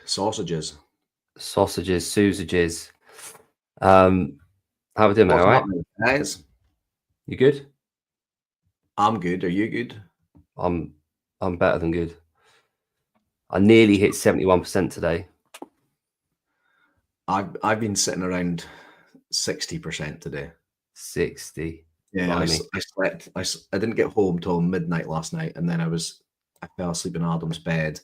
Sausages. Sausages. How we doing, mate? All right? Guys? You good? I'm good. Are you good? I'm better than good. I nearly hit 71% today. I've been sitting around 60% today. 60. Yeah, I slept. I didn't get home till midnight last night, and then I fell asleep in Adam's bed.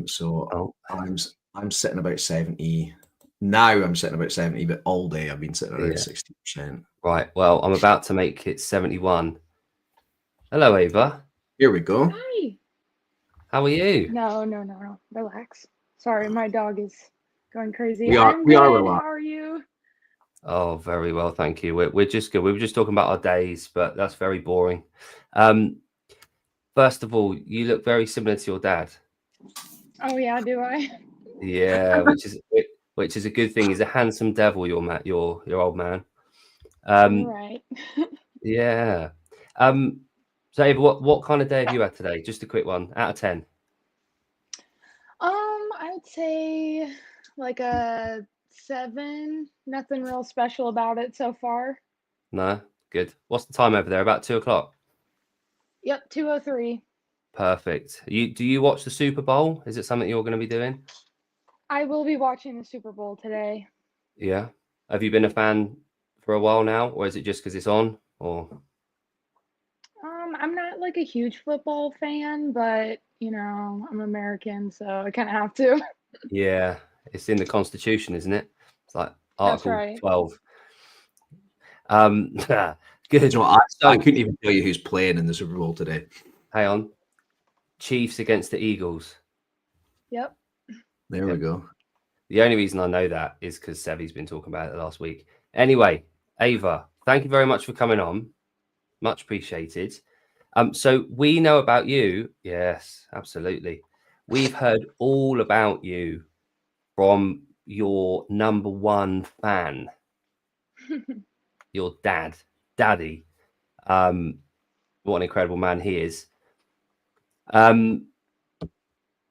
So I'm sitting about 70. Now I'm sitting about 70, but all day I've been sitting around 60%. Right. Well, I'm about to make it 71. Hello, Ava. Here we go. Hi. How are you? No. Relax. Sorry, my dog is going crazy. We are relaxed. How are you? Oh, very well, thank you. We're just good. We were just talking about our days, but that's very boring. First of all, you look very similar to your dad. Oh yeah, do I? Yeah, which is a good thing. He's a handsome devil, your old man. Right. Yeah. So Ava, what kind of day have you had today? Just a quick one out of 10. I would say like a 7. Nothing real special about it so far. No, good. What's the time over there? About 2:00. Yep, 2:03. Perfect. Do you watch the Super Bowl? Is it something you're going to be doing? I will be watching the Super Bowl today. Yeah. Have you been a fan for a while now, or is it just because it's on? Or I'm not like a huge football fan, but I'm American, so I kind of have to. yeah, it's in the Constitution, isn't it? It's like That's Article right. 12. You Good. know, I couldn't even tell you who's playing in the Super Bowl today. Hang on. Chiefs against the Eagles. Yep. There we go. The only reason I know that is because Sevi's been talking about it last week. Anyway, Ava, thank you very much for coming on. Much appreciated. So we know about you. Yes, absolutely. We've heard all about you from your number one fan, your daddy. What an incredible man he is. Well,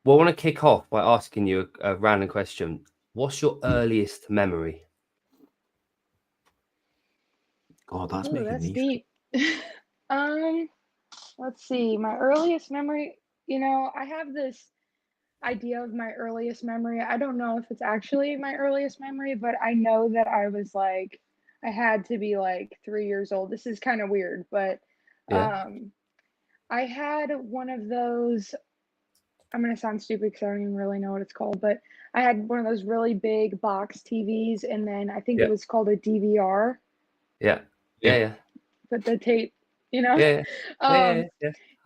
I want to kick off by asking you a random question. What's your earliest memory? God, that's deep. Let's see. My earliest memory, I have this idea of my earliest memory. I don't know if it's actually my earliest memory, but I know that I had to be like 3 years old. This is kind of weird, but I had one of those. I'm going to sound stupid because I don't even really know what it's called, but I had one of those really big box TVs, and then I think it was called a DVR. Yeah. But the tape, Yeah. I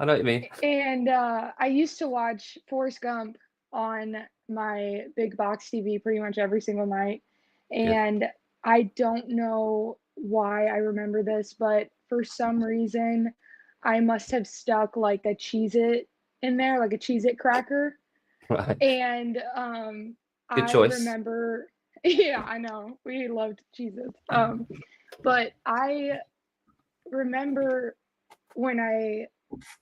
know what you mean. And I used to watch Forrest Gump on my big box TV pretty much every single night. And I don't know why I remember this, but for some reason, I must have stuck like a Cheez-It in there, like a Cheez-It cracker. Right. And Good choice. I remember, yeah, I know, we loved Cheez-Its. But I remember when I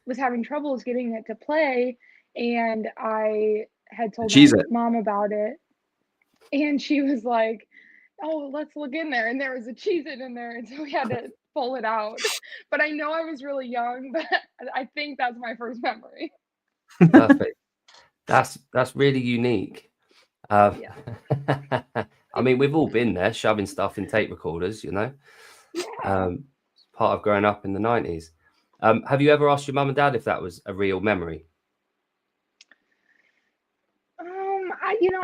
was having troubles getting it to play, and I had told my mom about it, and she was like, "Oh, let's look in there," and there was a Cheez-It in there, and so we had to pull it out. But I know I was really young, but I think that's my first memory. Perfect. That's really unique. Yeah. I mean, we've all been there, shoving stuff in tape recorders, Yeah. It's part of growing up in the 90s. Have you ever asked your mum and dad if that was a real memory?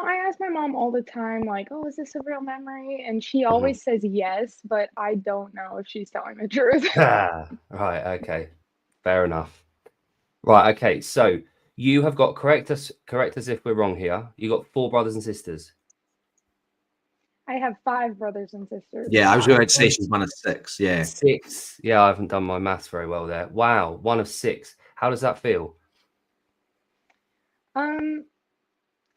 I ask my mom all the time, like, "Oh, is this a real memory?" And she always says yes, but I don't know if she's telling the truth. Right. Okay. Fair enough. Right. Okay. So you have got correct us if we're wrong here. You got 4 brothers and sisters. I have 5 brothers and sisters. Yeah, I was going to say she's one of 6. Yeah. 6. Yeah, I haven't done my maths very well there. Wow, 1 of 6. How does that feel?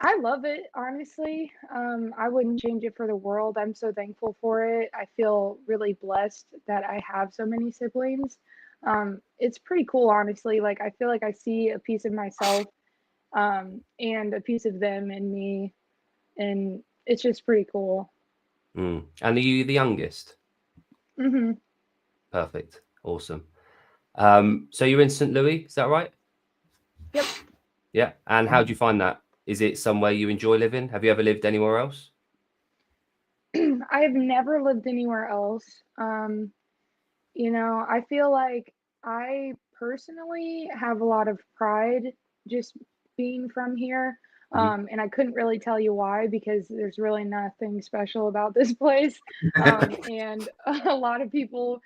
I love it, honestly. I wouldn't change it for the world. I'm so thankful for it. I feel really blessed that I have so many siblings. It's pretty cool, honestly. Like, I feel like I see a piece of myself and a piece of them in me, and it's just pretty cool. And are you the youngest? Mm-hmm. Perfect. Awesome. So you're in St. Louis, is that right? Yep. Yeah. And how do you find that? Is it somewhere you enjoy living? Have you ever lived anywhere else? I have never lived anywhere else. You know, I feel like I personally have a lot of pride just being from here. And I couldn't really tell you why, because there's really nothing special about this place. And a lot of people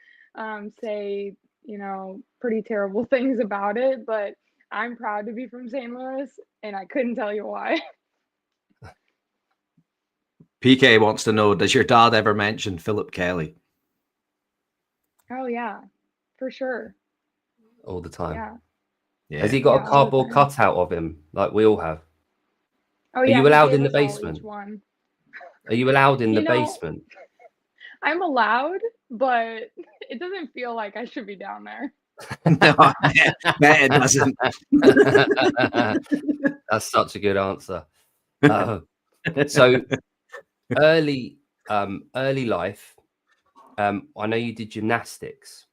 say, you know, pretty terrible things about it, but I'm proud to be from St. Louis, and I couldn't tell you why. PK wants to know, does your dad ever mention Philip Kelly? Oh, yeah, for sure. All the time. Yeah. Yeah. Has he got a all the cardboard time. cutout of him like we all have? Oh, Are yeah, you he allowed gave in the us all each basement? one. Are you allowed in the You know, basement? I'm allowed, but it doesn't feel like I should be down there. No, I bet it doesn't. That's such a good answer. So early life, I know you did gymnastics.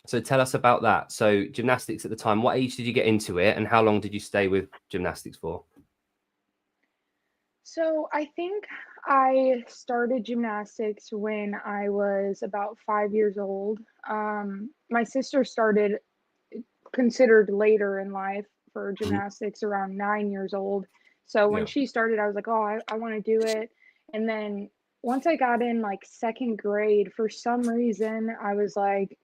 So tell us about that. So gymnastics at the time, what age did you get into it, and how long did you stay with gymnastics for? So I think I started gymnastics when I was about 5 years old. My sister started considered later in life for gymnastics around 9 years old. So when Yeah. she started, I was like, oh, I want to do it. And then once I got in like second grade, for some reason, I was like,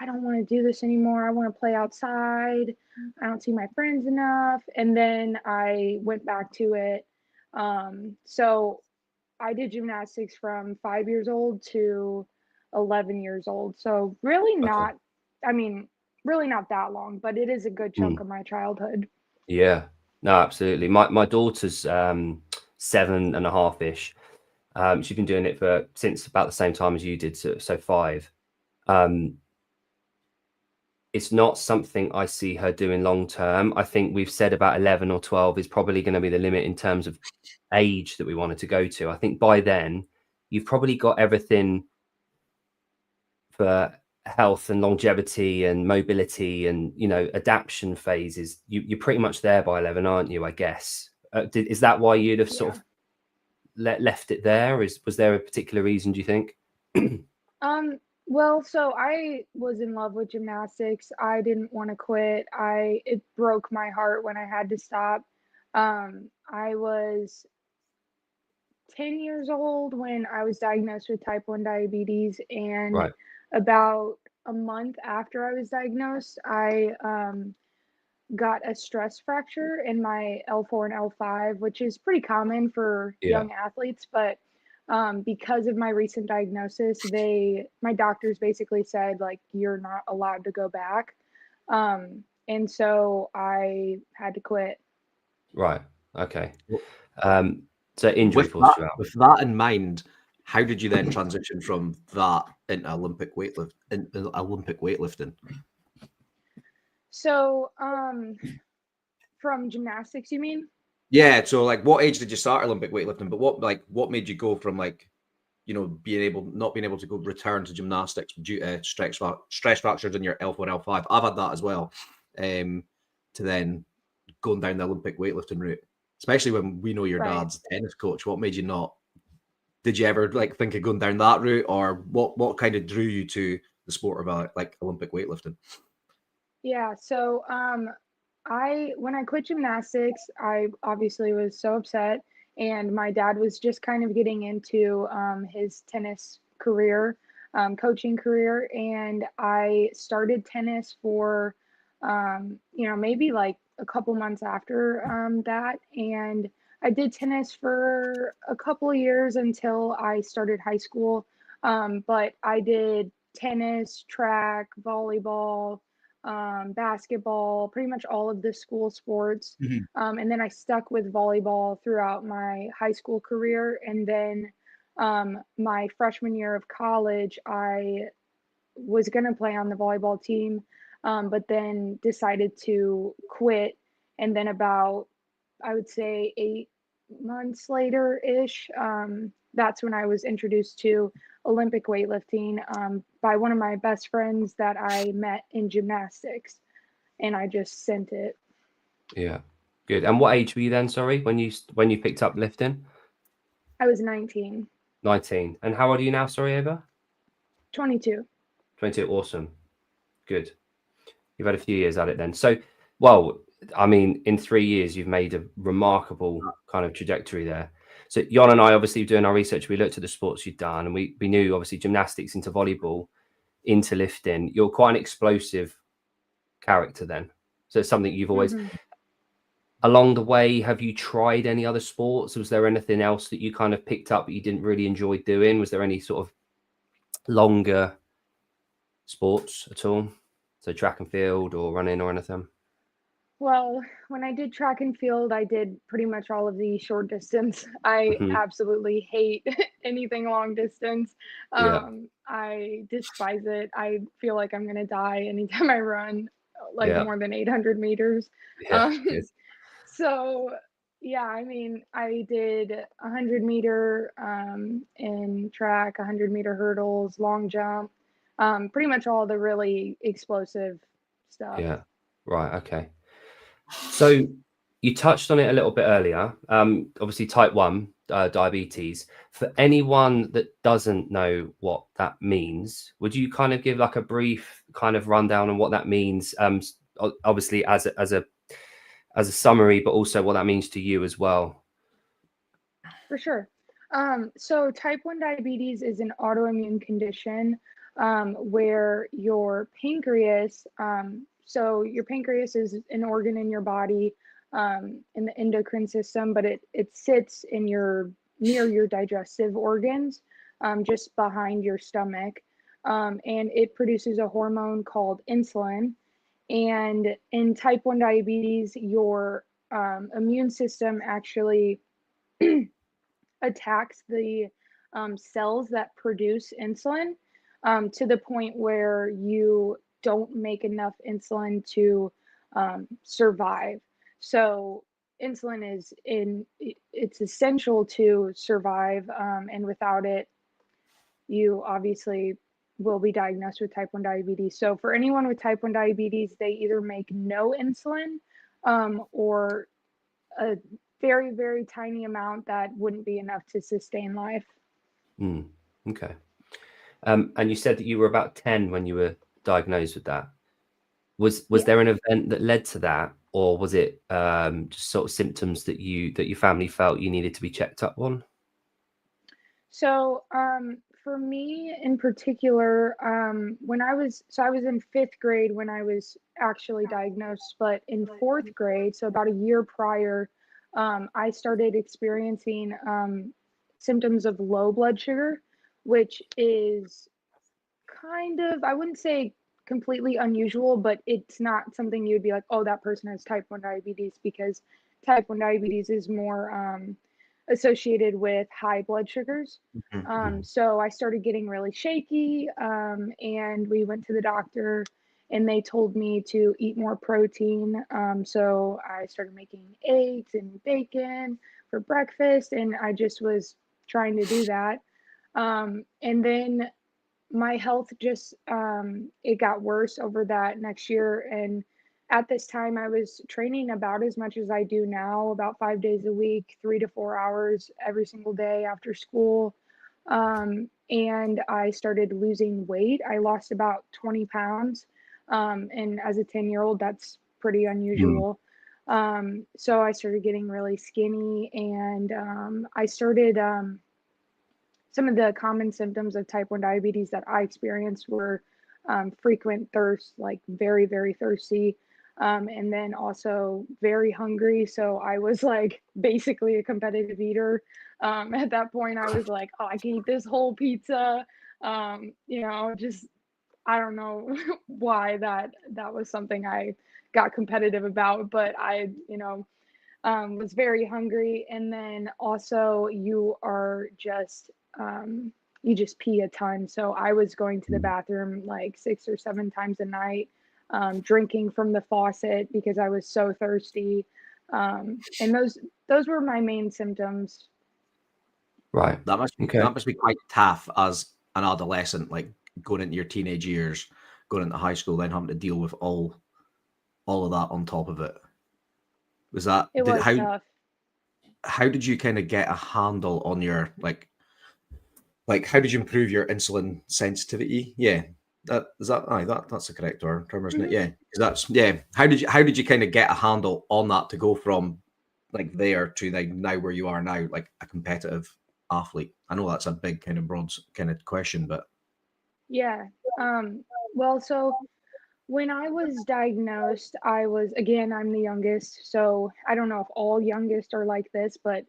I don't want to do this anymore. I want to play outside. I don't see my friends enough. And then I went back to it. So I did gymnastics from 5 years old to 11 years old. So really Okay. not, I mean, really not that long, but it is a good chunk of my childhood. Yeah. No, absolutely. My daughter's 7.5-ish. She's been doing it since about the same time as you did, so 5. It's not something I see her doing long term. I think we've said about 11 or 12 is probably going to be the limit in terms of age that we wanted to go to. I think by then you've probably got everything for health and longevity and mobility and, you know, adaptation phases. You're pretty much there by 11, aren't you? I guess. Is that why you'd have sort of left it there? Was there a particular reason, do you think? Well, so I was in love with gymnastics. I didn't want to quit. It broke my heart when I had to stop. I was 10 years old when I was diagnosed with type 1 diabetes, and Right. about a month after I was diagnosed, I got a stress fracture in my L4 and L5, which is pretty common for Yeah. young athletes. But because of my recent diagnosis, my doctors basically said, like, you're not allowed to go back. And so I had to quit. Right. Okay. Well, So injury forced you out. with that in mind, how did you then transition from that into Olympic weightlifting? So from gymnastics, you mean? Yeah. So, like, what age did you start Olympic weightlifting? But what made you go from, like, you know, not being able to go return to gymnastics due to stress fractures in your L4 and L5? I've had that as well. To then going down the Olympic weightlifting route, especially when we know your Right. dad's a tennis coach. What made you not? Did you ever like think of going down that route, or what kind of drew you to the sport of like Olympic weightlifting? Yeah. So when I quit gymnastics, I obviously was so upset, and my dad was just kind of getting into his tennis career, coaching career, and I started tennis for, you know, maybe like a couple months after that, and I did tennis for a couple of years until I started high school. But I did tennis, track, volleyball, basketball, pretty much all of the school sports. And then I stuck with volleyball throughout my high school career. And then my freshman year of college, I was going to play on the volleyball team, but then decided to quit And then about, I would say 8 months later ish, that's when I was introduced to Olympic weightlifting by one of my best friends that I met in gymnastics, and I just sent it. Yeah, good. And what age were you then? Sorry, when you picked up lifting? I was 19. 19. And how old are you now? Sorry, Ava. 22. 22. Awesome. Good. You've had a few years at it then. So, well, I mean, in 3 years, you've made a remarkable kind of trajectory there. So Jon and I, obviously doing our research, we looked at the sports you've done, and we knew obviously gymnastics into volleyball, into lifting. You're quite an explosive character then. So it's something you've always, along the way, have you tried any other sports? Was there anything else that you kind of picked up that you didn't really enjoy doing? Was there any sort of longer sports at all? So track and field or running or anything? Well, when I did track and field, I did pretty much all of the short distance. I absolutely hate anything long distance. Yeah. I despise it. I feel like I'm gonna die anytime I run like Yeah. more than 800 meters. Yeah. Good. So yeah, I mean, I did 100-meter in track, 100-meter hurdles, long jump, pretty much all the really explosive stuff. Yeah. Right. Okay. So you touched on it a little bit earlier. Obviously, type 1 diabetes. For anyone that doesn't know what that means, would you kind of give like a brief kind of rundown on what that means? Obviously, as a summary, but also what that means to you as well. For sure. So type 1 diabetes is an autoimmune condition where your pancreas, so your pancreas is an organ in your body in the endocrine system, but it sits in near your digestive organs, just behind your stomach. And it produces a hormone called insulin. And in type 1 diabetes, your immune system actually attacks the cells that produce insulin to the point where you don't make enough insulin to survive. So insulin it's essential to survive, and without it, you obviously will be diagnosed with type 1 diabetes. So for anyone with type 1 diabetes, they either make no insulin or a very, very tiny amount that wouldn't be enough to sustain life. Okay. And you said that you were about 10 when you were diagnosed with that. Was there an event that led to that, or was it just sort of symptoms that your family felt you needed to be checked up on? So, for me in particular, when I was in 5th grade when I was actually diagnosed, but in 4th grade, so about a year prior, I started experiencing symptoms of low blood sugar, which is kind of, I wouldn't say completely unusual, but it's not something you'd be like, oh, that person has type 1 diabetes, because type 1 diabetes is more associated with high blood sugars. So I started getting really shaky, and we went to the doctor and they told me to eat more protein. So I started making eggs and bacon for breakfast, and I just was trying to do that. And then my health just it got worse over that next year, and at this time I was training about as much as I do now, about 5 days a week, 3 to 4 hours every single day after school. And I started losing weight. I lost about 20 pounds, and as a 10-year-old that's pretty unusual. So I started getting really skinny, and I started some of the common symptoms of type 1 diabetes that I experienced were frequent thirst, like very, very thirsty, and then also very hungry. So I was like basically a competitive eater. At that point, I was like, oh, I can eat this whole pizza. Just I don't know why that was something I got competitive about, but was very hungry. And then also you just pee a ton. So I was going to the bathroom like 6 or 7 times a night. drinking from the faucet because I was so thirsty. And those were my main symptoms. Right. That must be quite tough as an adolescent, like going into your teenage years, going into high school, then having to deal with all of that on top of it. Was that Tough. How did you kind of get a handle on your like how did you improve your insulin sensitivity? Yeah. That's the correct term, isn't it? Yeah. That's How did you kind of get a handle on that to go from like there to like now where you are now, like a competitive athlete? I know that's a big kind of broad kind of question, but yeah. Well, so when I was diagnosed, I'm the youngest, so I don't know if all youngest are like this, but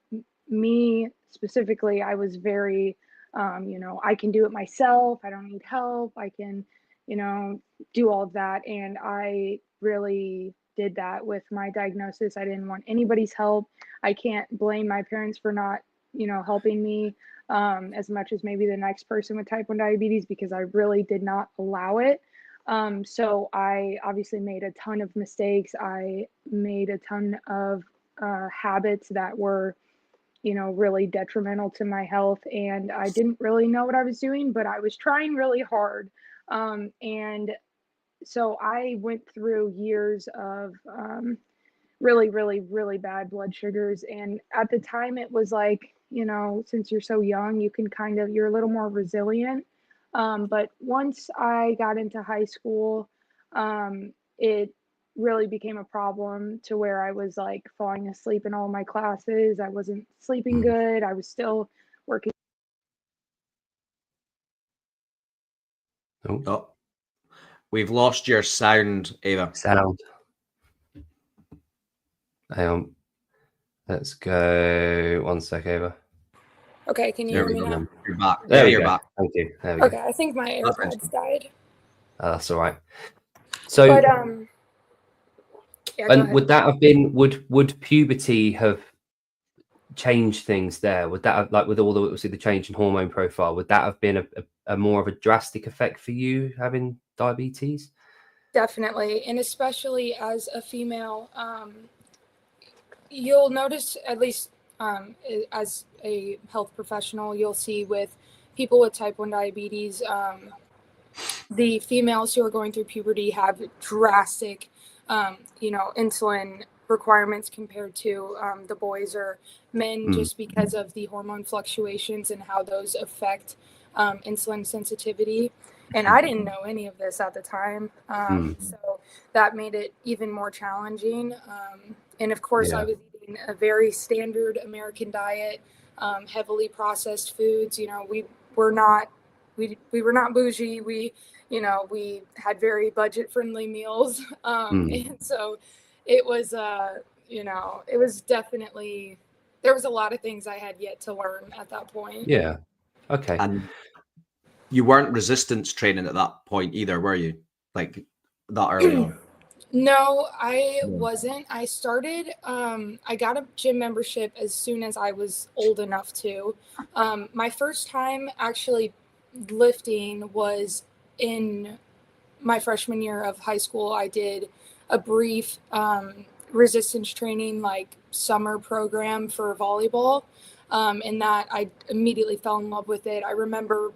me specifically, I was very, I can do it myself. I don't need help. I can, do all of that. And I really did that with my diagnosis. I didn't want anybody's help. I can't blame my parents for not, helping me as much as maybe the next person with type 1 diabetes, because I really did not allow it. So I obviously made a ton of mistakes. I made a ton of habits that were, really detrimental to my health. And I didn't really know what I was doing, but I was trying really hard. And so I went through years of really, really, really bad blood sugars. And at the time, it was like, since you're so young, you're a little more resilient. But once I got into high school, it really became a problem to where I was like falling asleep in all my classes. I wasn't sleeping good. I was still working. Oh, we've lost your sound, Ava. Sound. Hang on. Let's go 1 sec, Ava. Okay, can you hear me now? You're back. There you're go. back. Thank you. There we Okay, go. I think my AirPods died. That's all right. So, But yeah, and would that have been would puberty have changed things there? Would that have, like with all the change in hormone profile, would that have been a more of a drastic effect for you having diabetes? Definitely, and especially as a female, you'll notice, at least as a health professional, you'll see with people with type 1 diabetes, the females who are going through puberty have drastic, insulin requirements compared to the boys or men, just because of the hormone fluctuations and how those affect insulin sensitivity. And I didn't know any of this at the time. So that made it even more challenging. And of course, I was eating a very standard American diet, heavily processed foods. We were not bougie. We had very budget friendly meals. And so it was, it was definitely, there was a lot of things I had yet to learn at that point. Yeah. Okay. And you weren't resistance training at that point either, were you? Like that early on? No, I wasn't. I started, I got a gym membership as soon as I was old enough to. My first time actually lifting was in my freshman year of high school. I did a brief resistance training, like summer program for volleyball. And that I immediately fell in love with it. I remember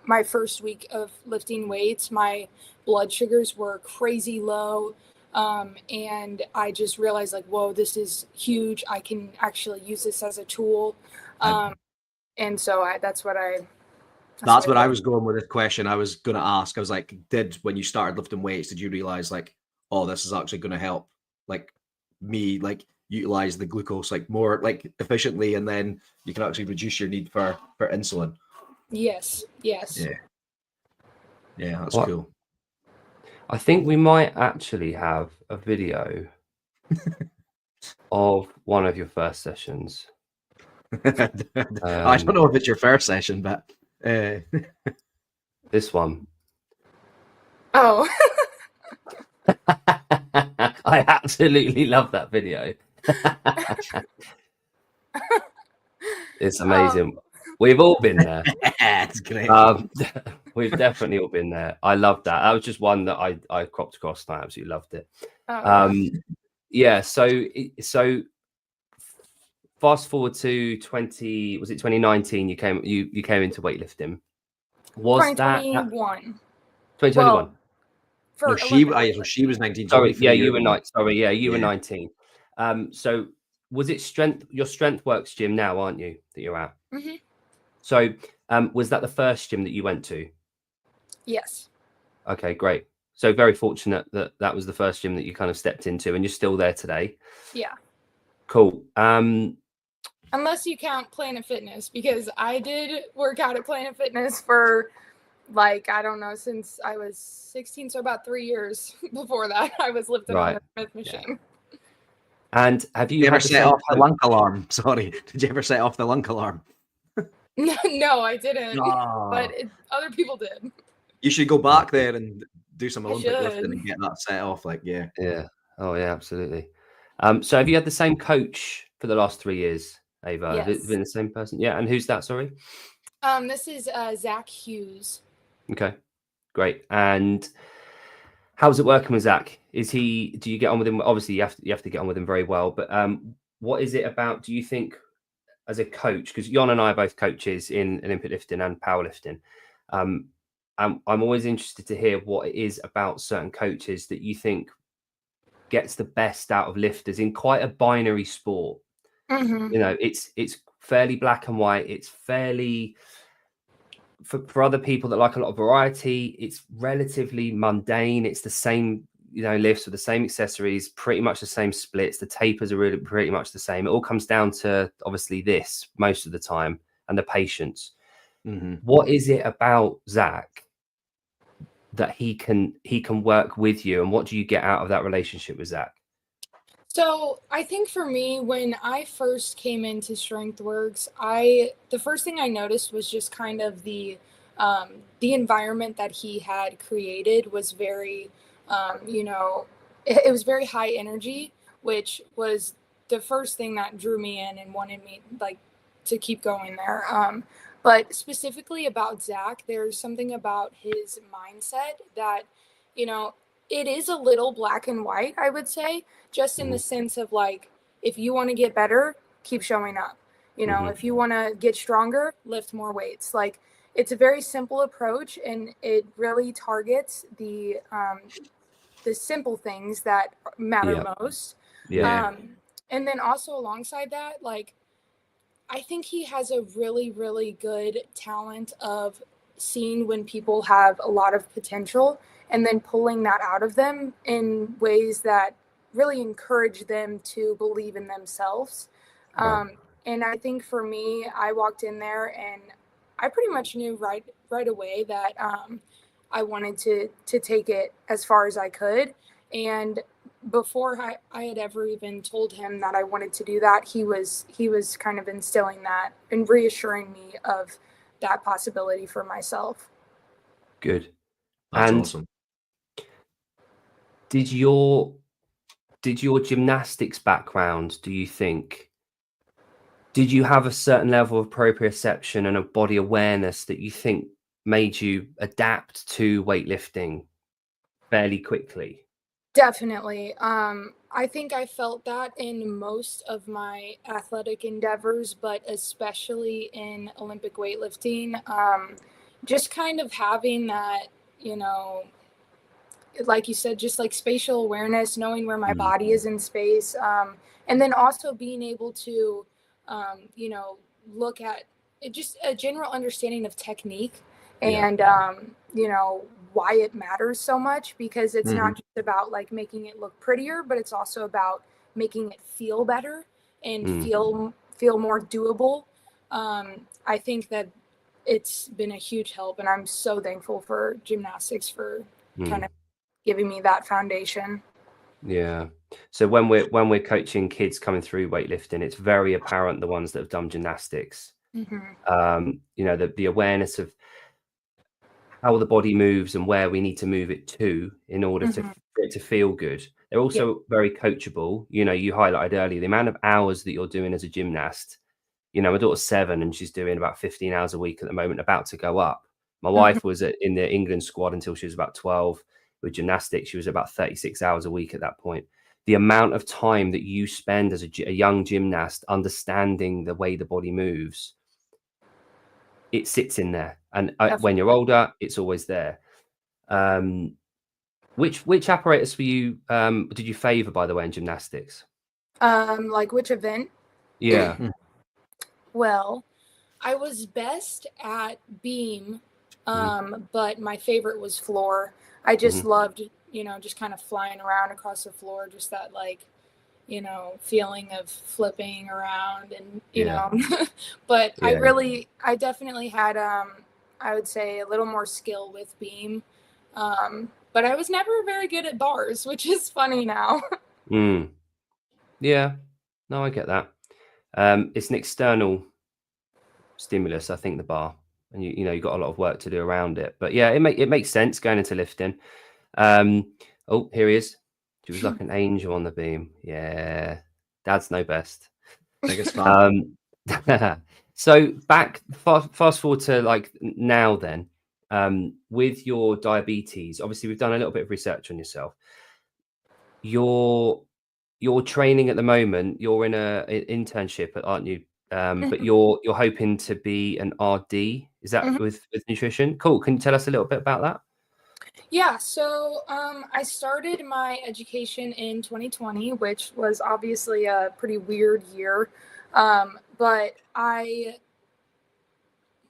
my first week of lifting weights, my blood sugars were crazy low. And I just realized, like, whoa, this is huge. I can actually use this as a tool. And so that's what I was going with this question. I was going to ask, I was like, when you started lifting weights, did you realize like, oh, this is actually going to help like me, like utilize the glucose like more like efficiently, and then you can actually reduce your need for insulin? Yes. Yeah, that's cool. I think we might actually have a video of one of your first sessions. I don't know if it's your first session, but this one. Oh. I absolutely love that video. It's amazing. We've all been there. That's great. We've definitely all been there. I love that. That was just one that I cropped across and I absolutely loved it. Yeah. So fast forward to 2019, you came into weightlifting. Was that 2021? 2021? No, she was 19. Sorry, yeah, you were 19. Sorry, yeah, you were 19. So was it your Strength Works gym now, aren't you, that you're at? Mm-hmm. So was that the first gym that you went to? Yes. Okay, great. So very fortunate that that was the first gym that you kind of stepped into, and you're still there today. Yeah. Cool. Unless you count Planet Fitness, because I did work out at Planet Fitness for, like, I don't know, since I was 16, so about 3 years before that, I was lifting on the Smith machine. Yeah. And have you ever set off the lunk alarm? Sorry, did you ever set off the lunk alarm? No, I didn't. But other people did. You should go back there and do some Olympic lifting and get that set off. Like, yeah. Oh, yeah, absolutely. So have you had the same coach for the last 3 years, Ava? Yes. Has it been the same person? Yeah. And who's that? Sorry. This is Zach Hughes. Okay, great. And how's it working with Zach? Do you get on with him? Obviously, you have to get on with him very well. But what is it about? Do you think, as a coach, because Jon and I are both coaches in Olympic lifting and powerlifting, I'm always interested to hear what it is about certain coaches that you think gets the best out of lifters in quite a binary sport. Mm-hmm. You know, it's fairly black and white. It's fairly, for other people that like a lot of variety, it's relatively mundane. It's the same, lifts with the same accessories, pretty much the same splits. The tapers are really pretty much the same. It all comes down to obviously this most of the time and the patience. Mm-hmm. What is it about Zach that he can work with you, and what do you get out of that relationship with Zach? So I think for me, when I first came into StrengthWorks, the first thing I noticed was just kind of the environment that he had created was very, it was very high energy, which was the first thing that drew me in and wanted me to keep going there. But specifically about Zach, there's something about his mindset that, it is a little black and white, I would say, just in the sense of if you want to get better, keep showing up. If you want to get stronger, lift more weights. It's a very simple approach, and it really targets the simple things that matter most. Yeah. And then also alongside that, I think he has a really, really good talent of seeing when people have a lot of potential and then pulling that out of them in ways that really encourage them to believe in themselves. Right. And I think for me, I walked in there and I pretty much knew right away that I wanted to take it as far as I could. And before I had ever even told him that I wanted to do that, he was kind of instilling that and reassuring me of that possibility for myself. Good. That's awesome. Did your gymnastics background, do you think, did you have a certain level of proprioception and a body awareness that you think made you adapt to weightlifting fairly quickly? Definitely. I think I felt that in most of my athletic endeavors, but especially in Olympic weightlifting. Just kind of having that, like you said, just spatial awareness, knowing where my body is in space. And then also being able to, look at just a general understanding of technique and, why it matters so much, because it's not just about making it look prettier, but it's also about making it feel better and feel more doable. I think that it's been a huge help, and I'm so thankful for gymnastics for kind of giving me that foundation. Yeah. So when we're coaching kids coming through weightlifting, it's very apparent the ones that have done gymnastics. The awareness of how the body moves and where we need to move it to in order for it to feel good. They're also very coachable. You highlighted earlier the amount of hours that you're doing as a gymnast You know, my daughter's 7 and she's doing about 15 hours a week at the moment, about to go up. My wife was in the England squad until she was about 12. With gymnastics, she was about 36 hours a week at that point. The amount of time that you spend as a young gymnast understanding the way the body moves, it sits in there. And when you're older, it's always there. Which apparatus were you did you favor, by the way, in gymnastics? Like which event? Yeah. Well, I was best at beam, but my favorite was floor. I just loved, you know, just kind of flying around across the floor, just that like, you know, feeling of flipping around and, you know, but I definitely had, I would say a little more skill with beam. But I was never very good at bars, which is funny now. Yeah, no, I get that. It's an external stimulus, I think, the bar, and you know, you've got a lot of work to do around it. But yeah, it makes sense going into lifting. Oh, here he is. She was like an angel on the beam. Yeah, Dad's know best. Biggest fan. So fast forward to like now then. With your diabetes, obviously we've done a little bit of research on yourself. Your training at the moment, you're in an internship, aren't you? But you're hoping to be an RD. Is that with nutrition? Cool. Can you tell us a little bit about that? Yeah, so I started my education in 2020, which was obviously a pretty weird year. But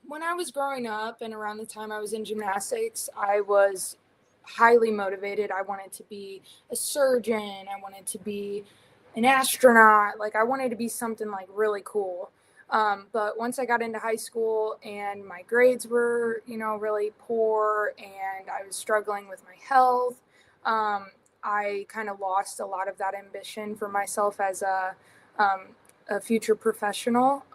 when I was growing up and around the time I was in gymnastics, I was highly motivated. I wanted to be a surgeon. I wanted to be an astronaut. Like I wanted to be something like really cool. But once I got into high school and my grades were, you know, really poor and I was struggling with my health, I kind of lost a lot of that ambition for myself as a future professional.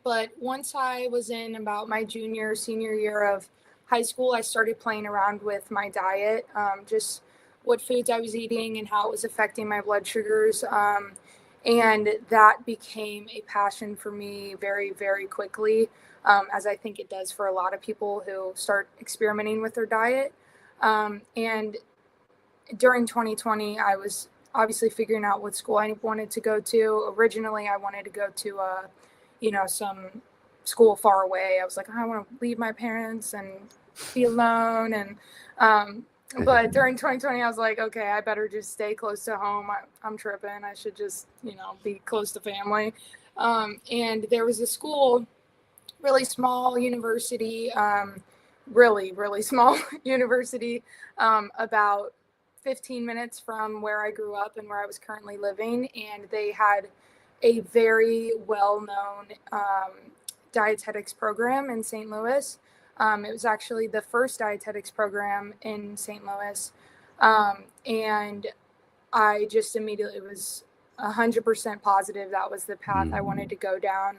But once I was in about my senior year of high school, I started playing around with my diet, just what foods I was eating and how it was affecting my blood sugars. And that became a passion for me very, very quickly, as I think it does for a lot of people who start experimenting with their diet. And during 2020, I was obviously figuring out what school I wanted to go to. Originally, I wanted to go to some school far away. I was like, I want to leave my parents and be alone. And but during 2020, I was like, okay, I better just stay close to home. I'm tripping. I should just, you know, be close to family. And there was a school, really small university, really, really small university, about 15 minutes from where I grew up and where I was currently living. And they had a very well-known dietetics program in St. Louis. It was actually the first dietetics program in St. Louis. And I just immediately was 100% positive that was the path I wanted to go down.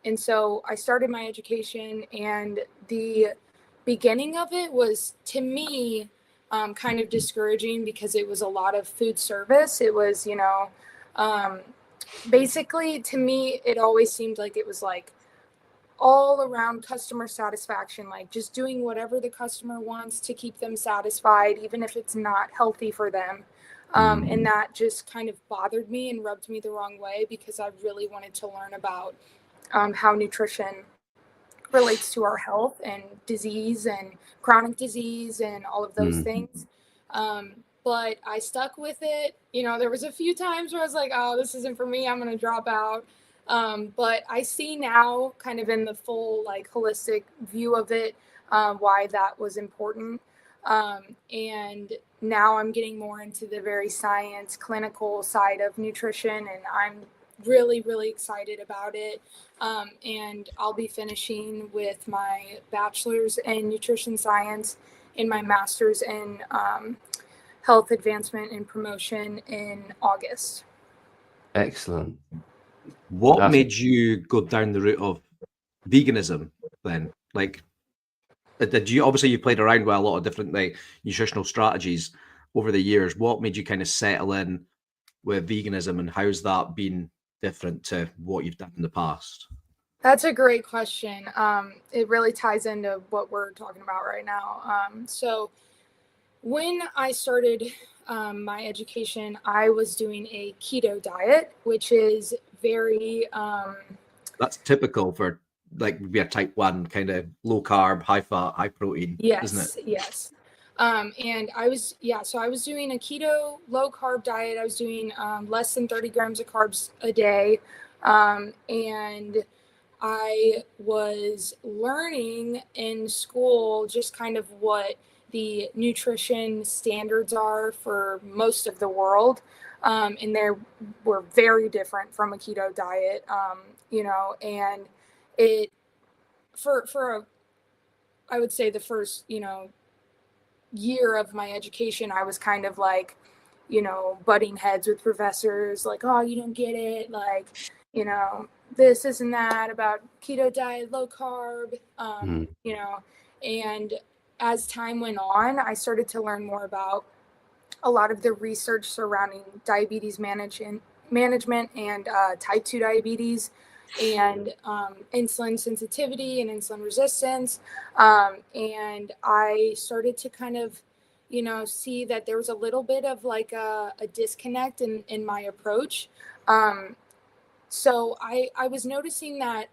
And so I started my education, and the beginning of it was, to me, kind of discouraging because it was a lot of food service. It was, you know, basically, to me, it always seemed like it was like all around customer satisfaction, like just doing whatever the customer wants to keep them satisfied, even if it's not healthy for them. And that just kind of bothered me and rubbed me the wrong way because I really wanted to learn about how nutrition relates to our health and disease and chronic disease and all of those things. But I stuck with it. You know, there was a few times where I was like, oh, this isn't for me. I'm going to drop out. But I see now, kind of in the full, like, holistic view of it, why that was important. And now I'm getting more into the very science, clinical side of nutrition, and I'm really, really excited about it. And I'll be finishing with my bachelor's in nutrition science and my master's in health advancement and promotion in August. Excellent. What made you go down the route of veganism then? Like, did you, obviously you played around with a lot of different like nutritional strategies over the years. What made you kind of settle in with veganism, and how's that been different to what you've done in the past? That's a great question. It really ties into what we're talking about right now. So when I started my education, I was doing a keto diet, which is very That's typical for like maybe a type 1 kind of low carb, high fat, high protein, isn't it? Yes. And I was doing a keto low carb diet. I was doing less than 30 grams of carbs a day. And I was learning in school just kind of what the nutrition standards are for most of the world. And they were very different from a keto diet, and it, I would say the first, year of my education, I was kind of like, butting heads with professors, like, oh, you don't get it. Like, this and that about keto diet, low carb, and as time went on, I started to learn more about a lot of the research surrounding diabetes management and type 2 diabetes and insulin sensitivity and insulin resistance. And I started to kind of, see that there was a little bit of like a disconnect in my approach. So I was noticing that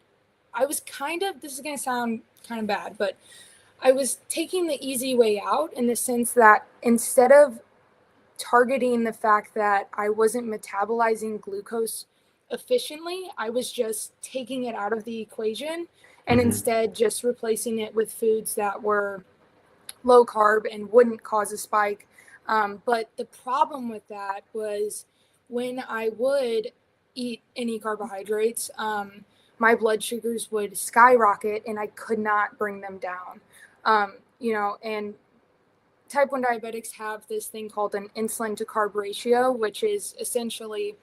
I was this is going to sound kind of bad, but I was taking the easy way out in the sense that instead of targeting the fact that I wasn't metabolizing glucose efficiently, I was just taking it out of the equation and instead just replacing it with foods that were low carb and wouldn't cause a spike. But the problem with that was when I would eat any carbohydrates, my blood sugars would skyrocket and I could not bring them down. And type 1 diabetics have this thing called an insulin to carb ratio, which is essentially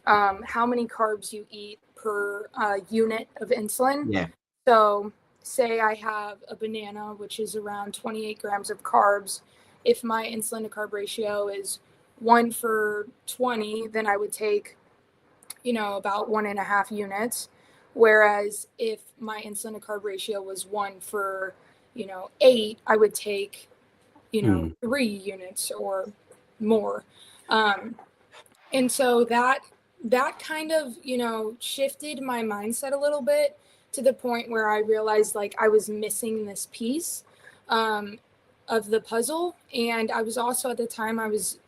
how many carbs you eat per unit of insulin. Yeah. So say I have a banana, which is around 28 grams of carbs. If my insulin to carb ratio is 1 for 20, then I would take, about 1.5 units. Whereas if my insulin to carb ratio was 1 for, 8, I would take 3 units or more. And so that kind of, shifted my mindset a little bit to the point where I realized like I was missing this piece of the puzzle. And I was also at the time I was,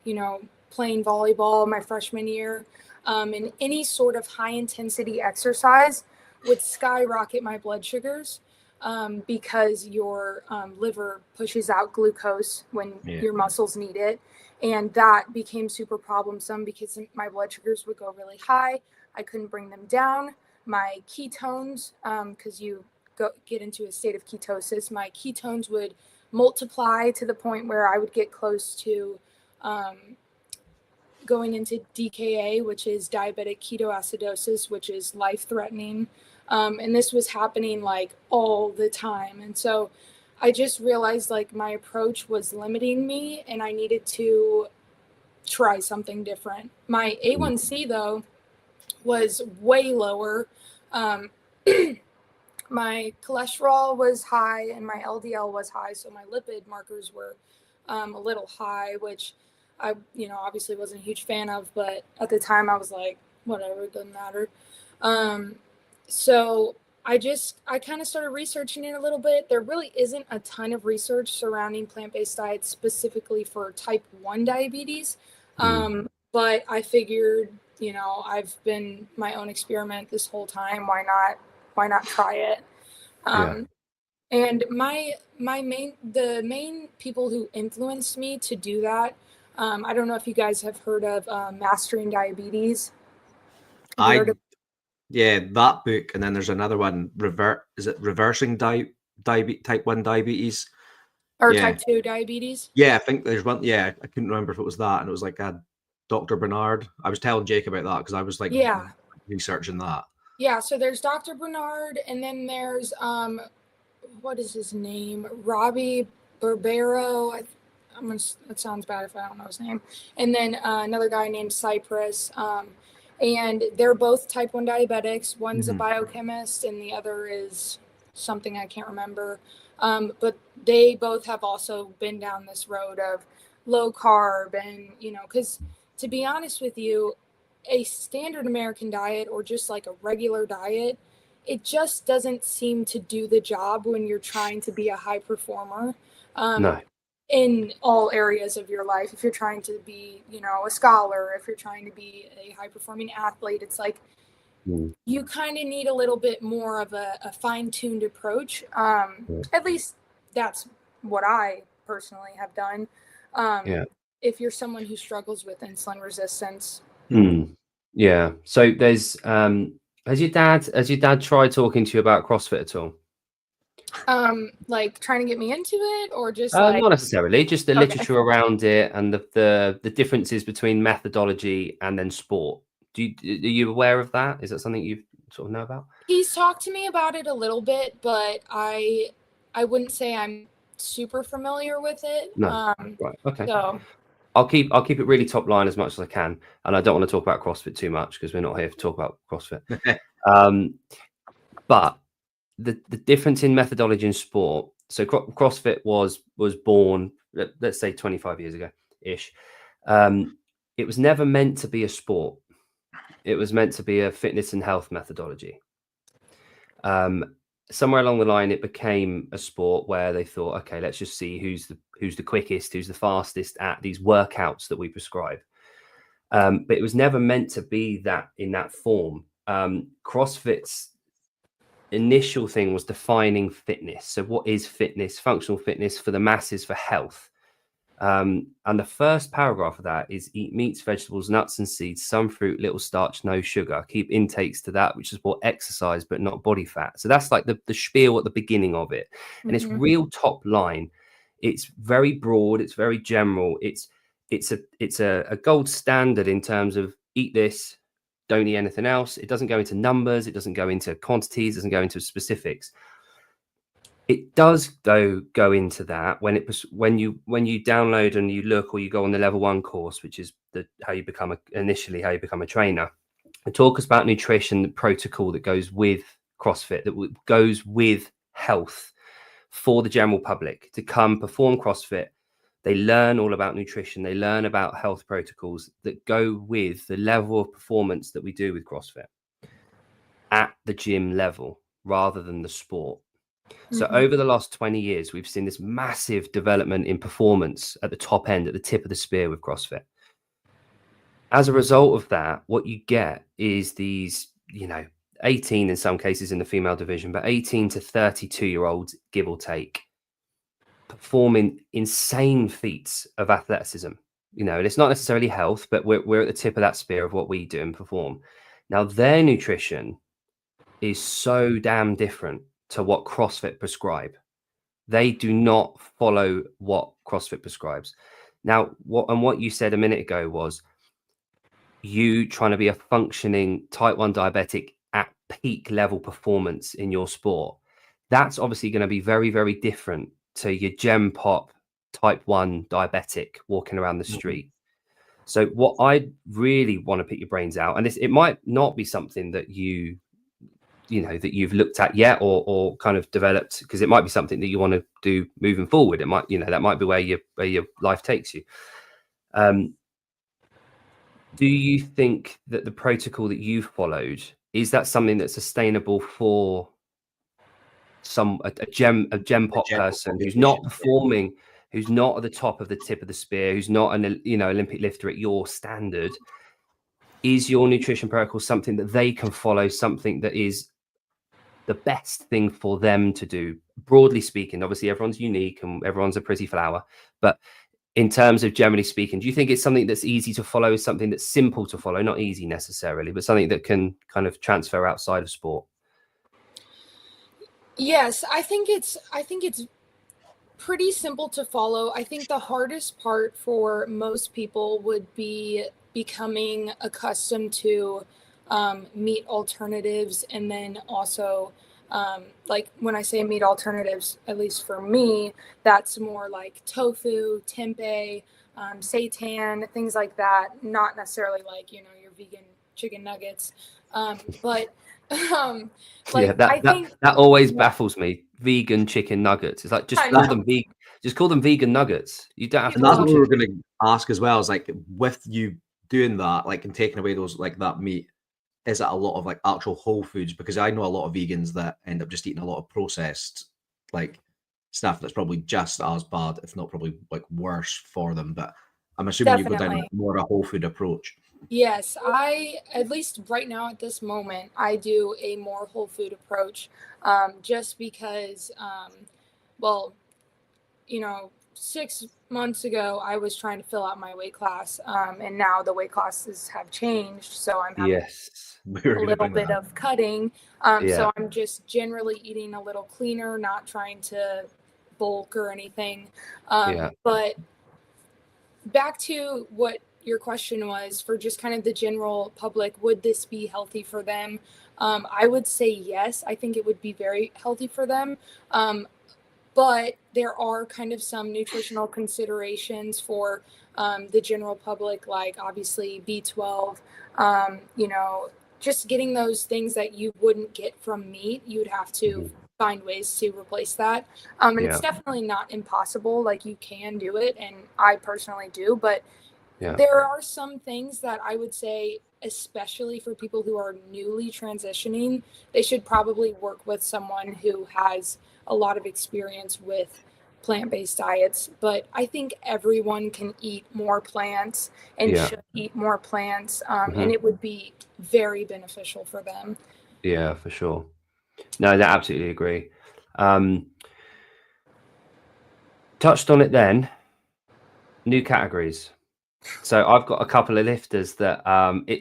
playing volleyball my freshman year. And any sort of high intensity exercise would skyrocket my blood sugars. Because your liver pushes out glucose when your muscles need it. And that became super problemsome because my blood sugars would go really high. I couldn't bring them down. My ketones, because you get into a state of ketosis, my ketones would multiply to the point where I would get close to going into DKA, which is diabetic ketoacidosis, which is life-threatening. And this was happening like all the time. And so I just realized like my approach was limiting me and I needed to try something different. My A1C though was way lower. My cholesterol was high and my LDL was high. So my lipid markers were a little high, which I, obviously wasn't a huge fan of, but at the time I was like, whatever, it doesn't matter. So I kind of started researching it a little bit. There really isn't a ton of research surrounding plant-based diets specifically for type 1 diabetes. But I figured, I've been my own experiment this whole time. Why not try it? And the main people who influenced me to do that, I don't know if you guys have heard of Mastering Diabetes. Yeah, that book, and then there's another one, Reversing Type 1 Diabetes? Or Type 2 Diabetes? Yeah, I think there's one. Yeah, I couldn't remember if it was that, and it was like a Dr. Bernard. I was telling Jake about that because I was like researching that. Yeah, so there's Dr. Bernard, and then there's what is his name? Robbie Barbero. That sounds bad if I don't know his name. And then another guy named Cypress. and they're both type 1 diabetics. One's a biochemist and the other is something I can't remember. But they both have also been down this road of low carb, and, you know, because to be honest with you, a standard American diet or just like a regular diet, it just doesn't seem to do the job when you're trying to be a high performer. No. In all areas of your life. If you're trying to be, you know, a scholar, if you're trying to be a high performing athlete, it's like you kind of need a little bit more of a fine-tuned approach. At least that's what I personally have done. If you're someone who struggles with insulin resistance. Yeah. So there's has your dad tried talking to you about CrossFit at all? Like trying to get me into it, or just not necessarily, just the literature around it and the differences between methodology and then sport. Are you aware of that? Is that something you sort of know about? He's talked to me about it a little bit, but I wouldn't say I'm super familiar with it. No. Right. Okay. So I'll keep it really top line as much as I can, and I don't want to talk about CrossFit too much because we're not here to talk about CrossFit. But the difference in methodology in sport. So CrossFit was born, let's say 25 years ago ish. It was never meant to be a sport. It was meant to be a fitness and health methodology. Somewhere along the line, it became a sport where they thought, okay, let's just see who's the quickest, who's the fastest at these workouts that we prescribe. But it was never meant to be that in that form. CrossFit's initial thing was defining fitness. So what is fitness? Functional fitness for the masses, for health. And the first paragraph of that is eat meats, vegetables, nuts and seeds, some fruit, little starch, no sugar. Keep intakes to that, which is what exercise, but not body fat. So that's like the spiel at the beginning of it. And it's real top line. It's very broad. It's very general. It's a gold standard in terms of eat this, don't eat anything else. It doesn't go into numbers. It doesn't go into quantities. It doesn't go into specifics. It does, though, go into that when you download and you look, or you go on the level 1 course, which is how you become a trainer. It talks about nutrition, the protocol that goes with CrossFit, that goes with health for the general public to come perform CrossFit. They learn all about nutrition. They learn about health protocols that go with the level of performance that we do with CrossFit at the gym level rather than the sport. So over the last 20 years, we've seen this massive development in performance at the top end, at the tip of the spear with CrossFit. As a result of that, what you get is these, 18 in some cases in the female division, but 18 to 32-year-olds, give or take, performing insane feats of athleticism. And it's not necessarily health, but we're at the tip of that spear of what we do and perform. Now, their nutrition is so damn different to what CrossFit prescribe. They do not follow what CrossFit prescribes. Now, what you said a minute ago was you trying to be a functioning type 1 diabetic at peak level performance in your sport. That's obviously going to be very, very different to your gem pop type 1 diabetic walking around the street. So what I really want to pick your brains out, and it might not be something that that you've looked at yet or kind of developed, because it might be something that you want to do moving forward. It might, that might be where your life takes you. Do you think that the protocol that you've followed, is that something that's sustainable for a gem pop person who's not performing, who's not at the top of the tip of the spear, who's not an Olympic lifter at your standard? Is your nutrition protocol something that they can follow, something that is the best thing for them to do? Broadly speaking, obviously everyone's unique and everyone's a pretty flower, but in terms of generally speaking, do you think it's something that's easy to follow, something that's simple to follow, not easy necessarily, but something that can kind of transfer outside of sport? Yes, I think it's pretty simple to follow. I think the hardest part for most people would be becoming accustomed to meat alternatives, and then also like when I say meat alternatives, at least for me, that's more like tofu, tempeh, seitan, things like that. Not necessarily like your vegan chicken nuggets. But yeah, I think that always baffles me. Vegan chicken nuggets. It's like just call them vegan nuggets. You don't have to. And that's what we were going to ask as well. Is like with you doing that, like and taking away those like that meat, is it a lot of like actual whole foods? Because I know a lot of vegans that end up just eating a lot of processed like stuff that's probably just as bad, if not probably like worse for them. But I'm assuming you go down more a whole food approach. Yes, at least right now at this moment, I do a more whole food approach, just because, well, 6 months ago, I was trying to fill out my weight class, and now the weight classes have changed, so I'm having a little bit of cutting. So I'm just generally eating a little cleaner, not trying to bulk or anything. But back to what your question was for just kind of the general public, would this be healthy for them? I would say yes. I think it would be very healthy for them. But there are kind of some nutritional considerations for the general public, like obviously B12, just getting those things that you wouldn't get from meat. You would have to find ways to replace that. And it's definitely not impossible. Like you can do it. And I personally do. But there are some things that I would say, especially for people who are newly transitioning, they should probably work with someone who has a lot of experience with plant-based diets. But I think everyone can eat more plants and should eat more plants, and it would be very beneficial for them. Yeah, for sure. No, I absolutely agree. Touched on it then. New categories. So I've got a couple of lifters that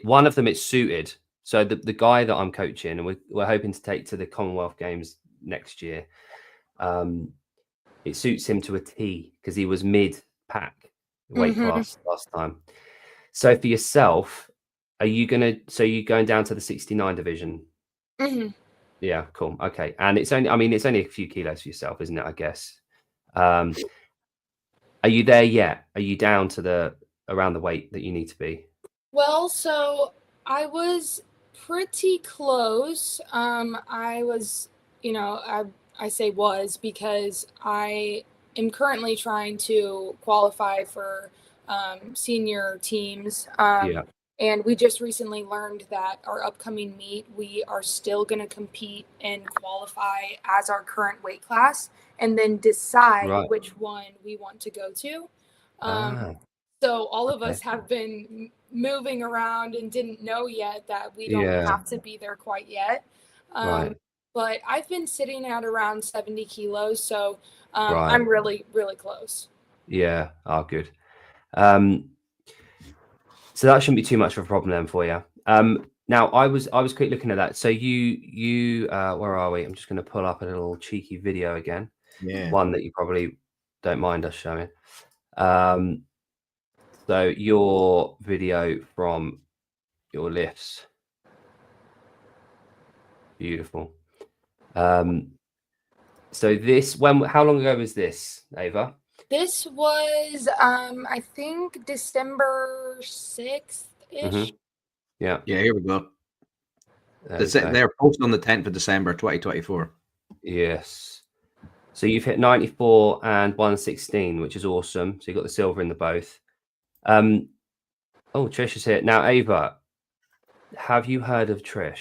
one of them it's suited. So the guy that I'm coaching and we're hoping to take to the Commonwealth Games next year, it suits him to a T because he was mid-pack weight class last time. So for yourself, are you going down to the 69 division? Yeah, cool. Okay. And it's only a few kilos for yourself, isn't it? I guess. Are you there yet? Are you down to around the weight that you need to be? Well, so I was pretty close. I was, I say was because I am currently trying to qualify for senior teams. And we just recently learned that our upcoming meet, we are still going to compete and qualify as our current weight class and then decide which one we want to go to. So all of us have been moving around and didn't know yet that we don't have to be there quite yet. But I've been sitting at around 70 kilos. So I'm really, really close. Yeah. Oh, good. So that shouldn't be too much of a problem then for you. Now I was quick looking at that. So you where are we? I'm just going to pull up a little cheeky video again. Yeah. One that you probably don't mind us showing. So your video from your lifts. Beautiful. So how long ago was this, Ava? This was, I think December 6th-ish. Yeah. Yeah, here we go. They're posted on the 10th of December, 2024. Yes. So you've hit 94 and 116, which is awesome. So you got the silver in the both. Oh, Trish is here. Now, Ava, have you heard of Trish?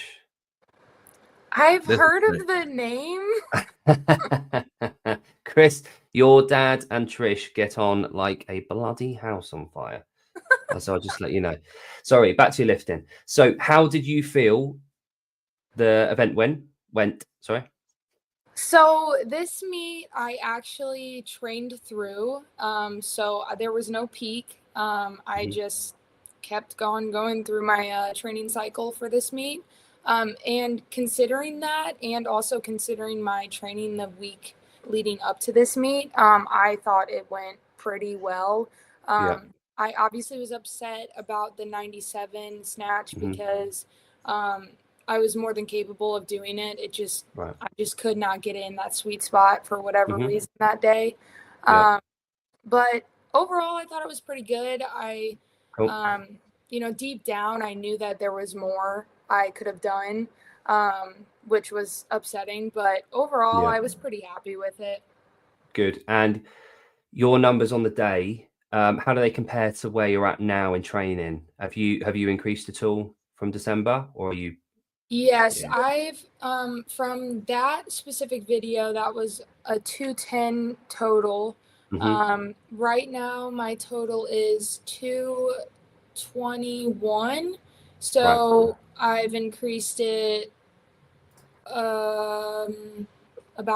I've heard of the name. Chris, your dad and Trish get on like a bloody house on fire. So I'll just let you know. Sorry, back to your lifting. So how did you feel the event went? Sorry. So this meet I actually trained through. So there was no peak. I just kept going through my training cycle for this meet. And considering that, and also considering my training the week leading up to this meet, I thought it went pretty well. I obviously was upset about the 97 snatch because I was more than capable of doing it. I just could not get in that sweet spot for whatever reason that day. But overall, I thought it was pretty good. you know, deep down, I knew that there was more I could have done, which was upsetting. But overall, I was pretty happy with it. Good. And your numbers on the day, how do they compare to where you're at now in training? Have you increased at all from December, or are you? Yes, I've from that specific video, that was a 210 total. Right now my total is 221. So I've increased it about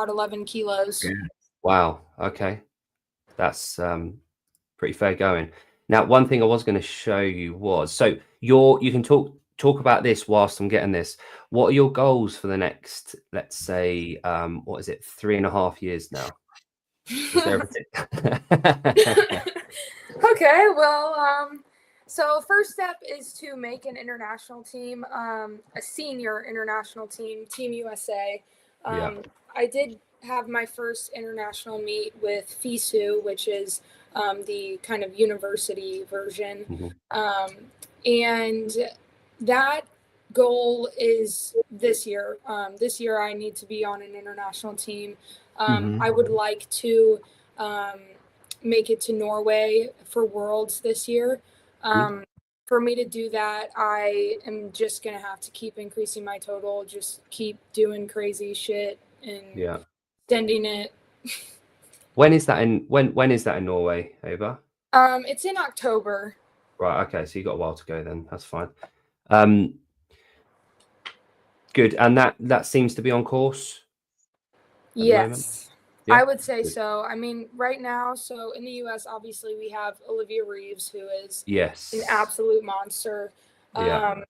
11 kilos. Wow. Okay. That's pretty fair going. Now, one thing I was going to show you was, so you can talk about this whilst I'm getting this. What are your goals for the next, let's say, what is it, 3.5 years now? Is there Okay, well, so first step is to make an international team, a senior international team, Team USA. I did have my first international meet with FISU, which is the kind of university version. And that goal is this year. This year I need to be on an international team. I would like to make it to Norway for Worlds this year. For me to do that, I am just going to have to keep increasing my total, just keep doing crazy shit and extending it. When is that in Norway, Ava? It's in October. Right, okay, so you got a while to go then. That's fine. Good. And that seems to be on course at the moment? Yeah. I would say so. I mean, right now, so in the US, obviously we have Olivia Reeves, who is an absolute monster. And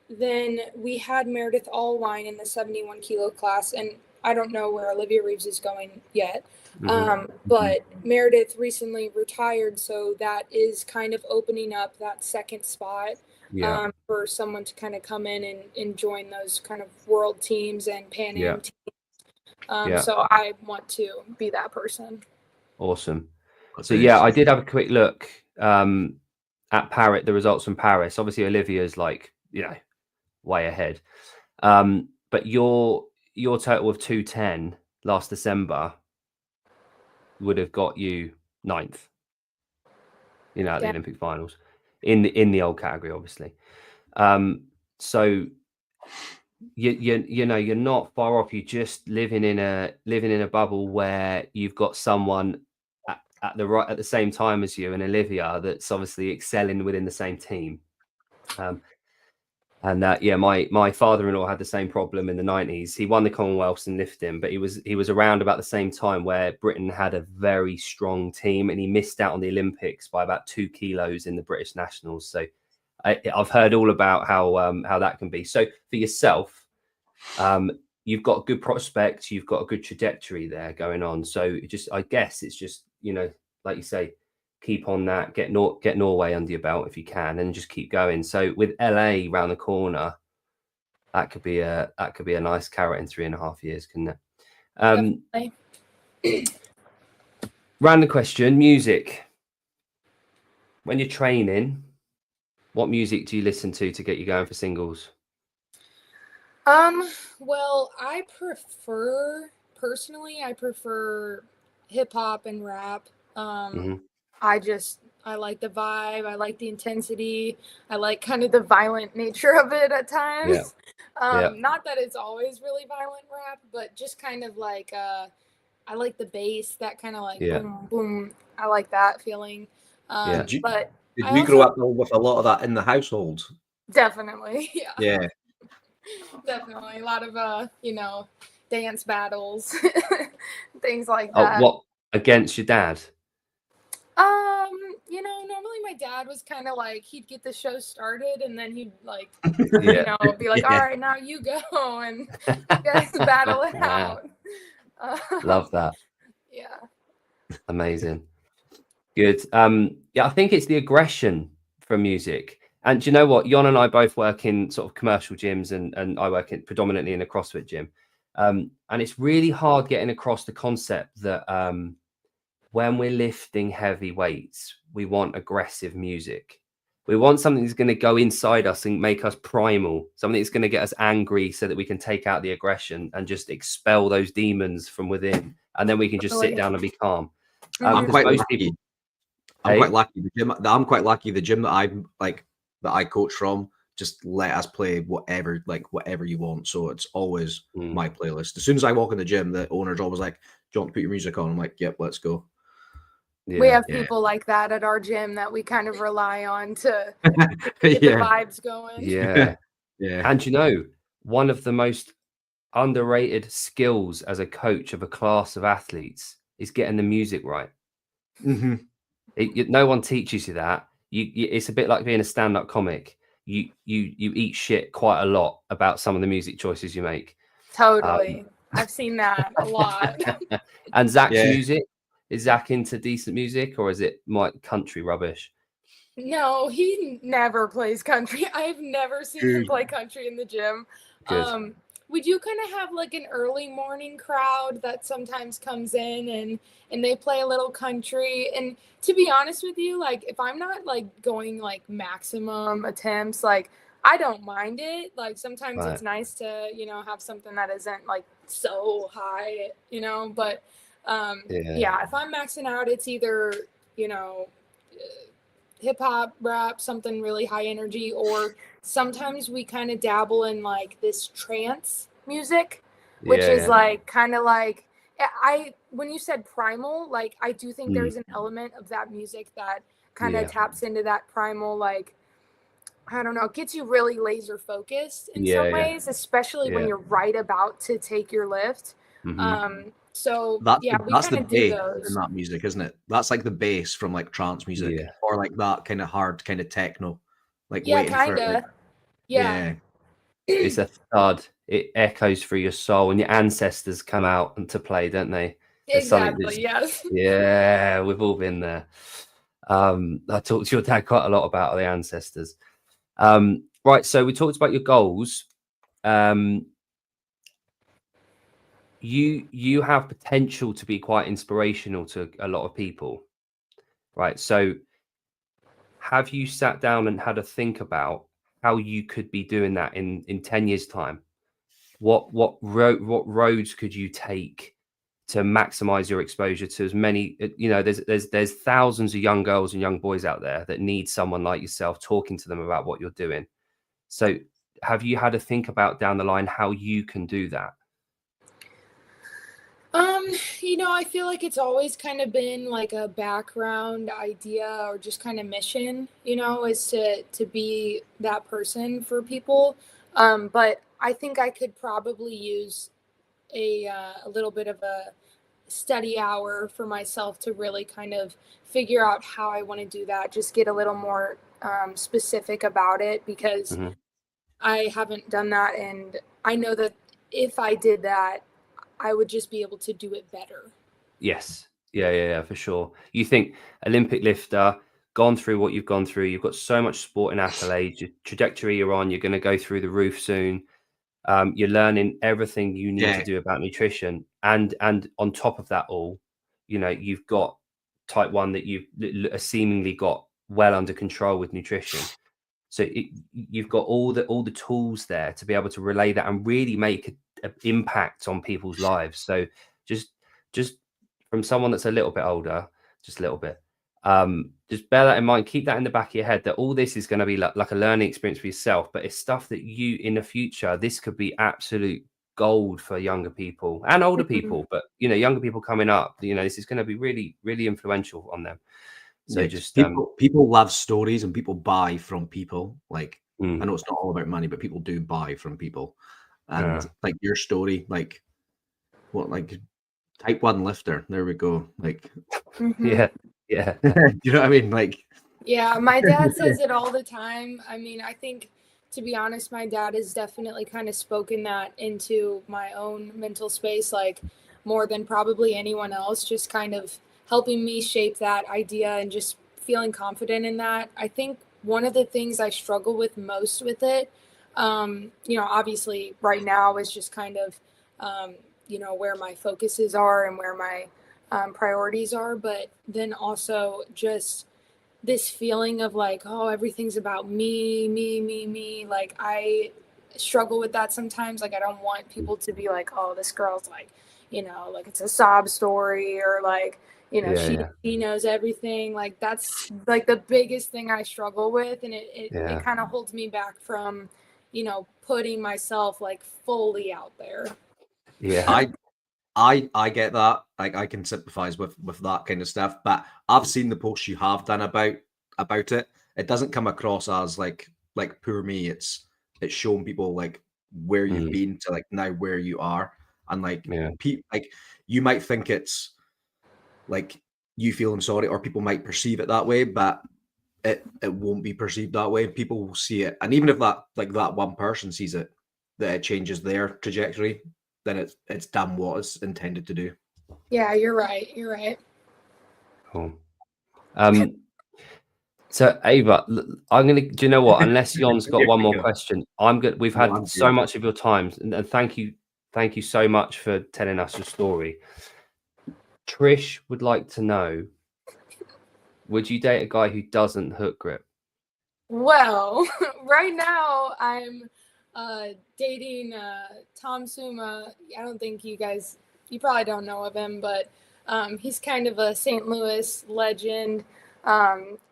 then we had Meredith Allwine in the 71 kilo class, and I don't know where Olivia Reeves is going yet. But Meredith recently retired, so that is kind of opening up that second spot for someone to kind of come in and join those kind of world teams and Pan Am teams. So I want to be that person. Awesome. So I did have a quick look at the results from Paris. Obviously, Olivia's like, way ahead. But your total of 210 last December would have got you 9th, at the Olympic finals in the old category, obviously. So you're not far off. You're just living in a bubble where you've got someone at the same time as you and Olivia that's obviously excelling within the same team. My father-in-law had the same problem in the 90s. He won the Commonwealths in lifting, but he was around about the same time where Britain had a very strong team, and he missed out on the Olympics by about 2 kilos in the British Nationals. So I've heard all about how that can be. So for yourself, you've got good prospects, you've got a good trajectory there going on. So I guess it's just, like you say, keep on that, get Norway under your belt if you can, and just keep going. So with LA around the corner, that could be a nice carrot in 3.5 years, couldn't it? Random question: music. When you're training, what music do you listen to get you going for singles? Well, I prefer hip hop and rap. I like the vibe. I like the intensity. I like kind of the violent nature of it at times. Not that it's always really violent rap, but just kind of like, I like the bass, that kind of like boom, boom. I like that feeling. Did you grow up with a lot of that in the household? Definitely. Yeah. Definitely. A lot of, dance battles, things like that. What, against your dad? Normally my dad was kind of like, he'd get the show started and then he'd like, be like, all right, now you go and you guys battle it out. Love that. Yeah. Amazing. Good. I think it's the aggression from music. And do you know what? Jon and I both work in sort of commercial gyms, and I work predominantly in a CrossFit gym. And it's really hard getting across the concept that when we're lifting heavy weights, we want aggressive music. We want something that's going to go inside us and make us primal, something that's going to get us angry so that we can take out the aggression and just expel those demons from within. And then we can just sit down and be calm. I'm quite lucky. People, I'm quite lucky. I'm quite lucky. The gym that I'm like, that I coach from, just let us play whatever you want. So it's always my playlist. As soon as I walk in the gym, the owner's always like, "Do you want to put your music on?" I'm like, "Yep, let's go." Yeah, we have people like that at our gym that we kind of rely on to get the vibes going. Yeah. Yeah. And you know, one of the most underrated skills as a coach of a class of athletes is getting the music right. Mm-hmm. No one teaches you that. It's a bit like being a stand-up comic. You eat shit quite a lot about some of the music choices you make. Totally. I've seen that a lot. And Zach's music, is Zach into decent music, or is it country rubbish? No, he never plays country. I've never seen him play country in the gym. Good. We do kind of have like an early morning crowd that sometimes comes in and they play a little country. And to be honest with you, like if I'm not like going like maximum attempts, like I don't mind it. Like sometimes it's nice to, have something that isn't like so high, but if I'm maxing out, it's either, hip hop, rap, something really high energy, or sometimes we kind of dabble in like this trance music, which is like kind of like when you said primal, like I do think there's an element of that music that kind of taps into that primal, like I don't know, gets you really laser focused in some ways, especially when you're right about to take your lift. So that's we the kind of do bass those in that music, isn't it? That's like the bass from like trance music, or like that kind of hard kind of techno, like waiting for it. Like, it's a thud. It echoes through your soul, and your ancestors come out and to play, don't they? Exactly. Yes. Yeah, we've all been there. I talked to your dad quite a lot about the ancestors. Right. So we talked about your goals. You have potential to be quite inspirational to a lot of people, right? So have you sat down and had a think about how you could be doing that in 10 years time? What roads could you take to maximize your exposure to as many, there's thousands of young girls and young boys out there that need someone like yourself talking to them about what you're doing. So have you had to think about down the line how you can do that? I feel like it's always kind of been like a background idea or just kind of mission, is to be that person for people. But I think I could probably use a little bit of a study hour for myself to really kind of figure out how I want to do that. Just get a little more specific about it, because I haven't done that. And I know that if I did that, I would just be able to do it better. Yes. Yeah, for sure. You think Olympic lifter, gone through what you've gone through, you've got so much sporting accolades, your trajectory you're on, you're going to go through the roof soon. You're learning everything you need to do about nutrition. And on top of that all, you've got type 1 that you've seemingly got well under control with nutrition. So you've got all the tools there to be able to relay that and really make an impact on people's lives. So just from someone that's a little bit older, just a little bit, just bear that in mind. Keep that in the back of your head, that all this is going to be like a learning experience for yourself, but it's stuff that you in the future, this could be absolute gold for younger people and older people, but younger people coming up, this is going to be really, really influential on them. So just people love stories and people buy from people. Like I know it's not all about money, but people do buy from people. And like your story, like type 1 lifter. There we go. Like yeah. You know what I mean? Like my dad says it all the time. I mean, I think, to be honest, my dad has definitely kind of spoken that into my own mental space, like more than probably anyone else, just kind of helping me shape that idea and just feeling confident in that. I think one of the things I struggle with most with it, obviously right now is just kind of, where my focuses are and where my priorities are, but then also just this feeling of like, oh, everything's about me. Like I struggle with that sometimes. Like I don't want people to be like, oh, this girl's like, you know, like it's a sob story, or like, you know, she knows everything. Like that's like the biggest thing I struggle with, and it kind of holds me back from, you know, putting myself like fully out there. Yeah. I get that. Like I can sympathize with that kind of stuff, but I've seen the posts you have done about it. It doesn't come across as like poor me. It's showing people like where you've been to like now where you are, and like like you might think it's like you feeling sorry, or people might perceive it that way, but it won't be perceived that way. People will see it, and even if that one person sees it, that it changes their trajectory, then it's done what it's intended to do. Yeah, you're right. You're right. Cool. So Ava, I'm gonna. Do you know what? Unless Jon's got one more question, I'm good. We've had so much of your time, and thank you so much for telling us your story. Trish would like to know: would you date a guy who doesn't hook grip? Well, right now I'm dating Tom Suma. I don't think you probably don't know of him, but he's kind of a St. Louis legend,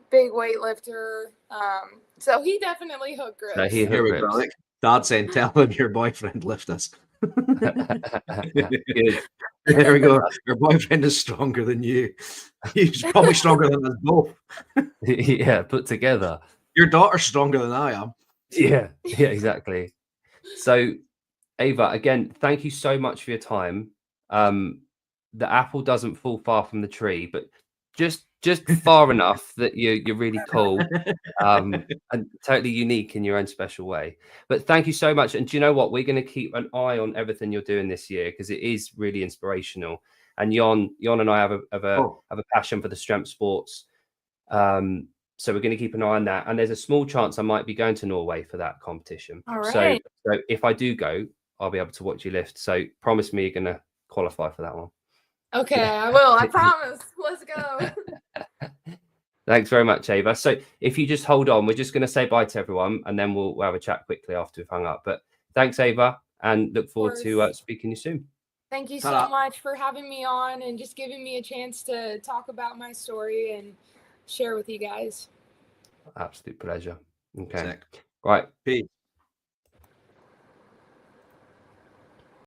big weightlifter. So he definitely hook grips. So he Here we go. Like Dad saying, tell him your boyfriend lift us. Good. There we go. Your boyfriend is stronger than you. He's probably stronger than us both. Yeah, put together. Your daughter's stronger than I am. Yeah, exactly. So, Ava, again, thank you so much for your time. The apple doesn't fall far from the tree, but just far enough that you're really cool, and totally unique in your own special way. But thank you so much. And do you know what? We're going to keep an eye on everything you're doing this year, because it is really inspirational. And Jon and I have a passion for the strength sports. So we're going to keep an eye on that. And there's a small chance I might be going to Norway for that competition. All right. So if I do go, I'll be able to watch you lift. So promise me you're going to qualify for that one. Okay, I will. I promise. Let's go. Thanks very much, Ava. So if you just hold on, we're just going to say bye to everyone, and then we'll have a chat quickly after we've hung up. But thanks, Ava, and look forward to speaking to you soon. Thank you so much for having me on and just giving me a chance to talk about my story and share with you guys. Absolute pleasure. Okay. Sick. Right. Peace.